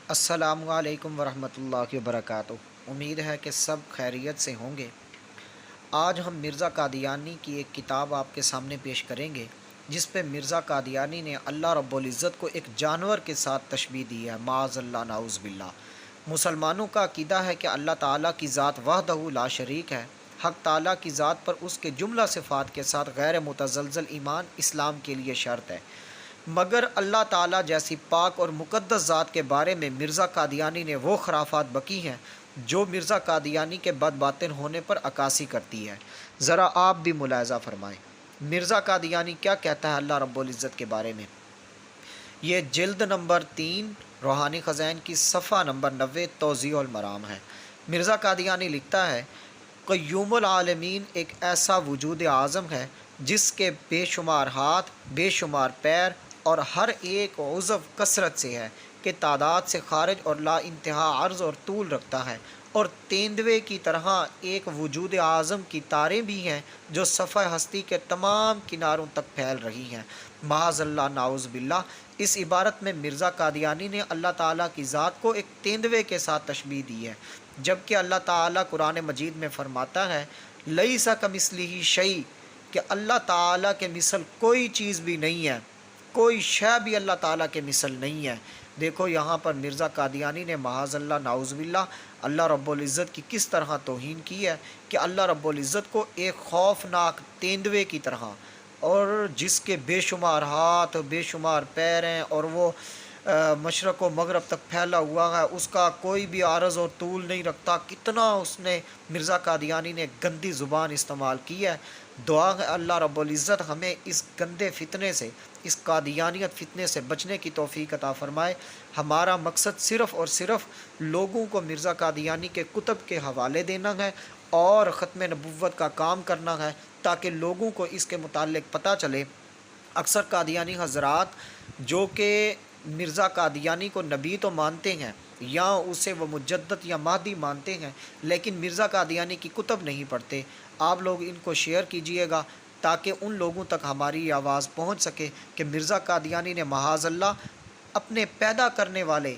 السلام علیکم ورحمۃ اللہ وبرکاتہ۔ امید ہے کہ سب خیریت سے ہوں گے۔ آج ہم مرزا قادیانی کی ایک کتاب آپ کے سامنے پیش کریں گے، جس پہ مرزا قادیانی نے اللہ رب العزت کو ایک جانور کے ساتھ تشبیہ دی ہے، معاذ اللہ نعوذ باللہ۔ مسلمانوں کا عقیدہ ہے کہ اللہ تعالیٰ کی ذات وحدہ لا شریک ہے۔ حق تعالیٰ کی ذات پر اس کے جملہ صفات کے ساتھ غیر متزلزل ایمان اسلام کے لیے شرط ہے، مگر اللہ تعالیٰ جیسی پاک اور مقدس ذات کے بارے میں مرزا قادیانی نے وہ خرافات بکی ہیں جو مرزا قادیانی کے بد باطن ہونے پر عکاسی کرتی ہے۔ ذرا آپ بھی ملاحظہ فرمائیں مرزا قادیانی کیا کہتا ہے اللہ رب العزت کے بارے میں۔ یہ جلد نمبر 3 روحانی خزائن کی صفحہ نمبر 90 توضیح المرام ہے۔ مرزا قادیانی لکھتا ہے، قیوم العالمین ایک ایسا وجود اعظم ہے جس کے بے شمار ہاتھ، بے شمار پیر اور ہر ایک عضو کثرت سے ہے کہ تعداد سے خارج اور لا انتہا عرض اور طول رکھتا ہے، اور تیندوے کی طرح ایک وجود اعظم کی تاریں بھی ہیں جو صفحہ ہستی کے تمام کناروں تک پھیل رہی ہیں۔ معاذ اللہ نعوذ باللہ۔ اس عبارت میں مرزا قادیانی نے اللہ تعالیٰ کی ذات کو ایک تیندوے کے ساتھ تشبیہ دی ہے، جبکہ اللہ تعالیٰ قرآن مجید میں فرماتا ہے لیس کمثلہ شیء، کہ اللہ تعالیٰ کے مثل کوئی چیز بھی نہیں ہے، کوئی شے بھی اللہ تعالیٰ کے مثل نہیں ہے۔ دیکھو یہاں پر مرزا قادیانی نے معاذ اللہ نعوذ باللہ اللہ رب العزت کی کس طرح توہین کی ہے کہ اللہ رب العزت کو ایک خوفناک تیندوے کی طرح، اور جس کے بے شمار ہاتھ، بے شمار پیر ہیں، اور وہ مشرق و مغرب تک پھیلا ہوا ہے، اس کا کوئی بھی عرض اور طول نہیں رکھتا۔ کتنا اس نے مرزا قادیانی نے گندی زبان استعمال کی ہے۔ دعا ہے اللہ رب العزت ہمیں اس گندے فتنے سے، اس قادیانیت فتنے سے بچنے کی توفیق عطا فرمائے۔ ہمارا مقصد صرف اور صرف لوگوں کو مرزا قادیانی کے کتب کے حوالے دینا ہے اور ختم نبوت کا کام کرنا ہے، تاکہ لوگوں کو اس کے متعلق پتہ چلے۔ اکثر قادیانی حضرات جو کہ مرزا قادیانی کو نبی تو مانتے ہیں، یا اسے وہ مجدد یا مہدی مانتے ہیں، لیکن مرزا قادیانی کی کتب نہیں پڑھتے۔ آپ لوگ ان کو شیئر کیجئے گا تاکہ ان لوگوں تک ہماری آواز پہنچ سکے کہ مرزا قادیانی نے معاذ اللہ اپنے پیدا کرنے والے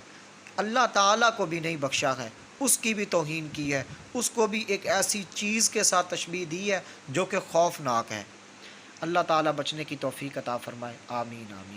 اللہ تعالیٰ کو بھی نہیں بخشا ہے، اس کی بھی توہین کی ہے، اس کو بھی ایک ایسی چیز کے ساتھ تشبیہ دی ہے جو کہ خوفناک ہے۔ اللہ تعالیٰ بچنے کی توفیق عطا فرمائے، آمین آمین۔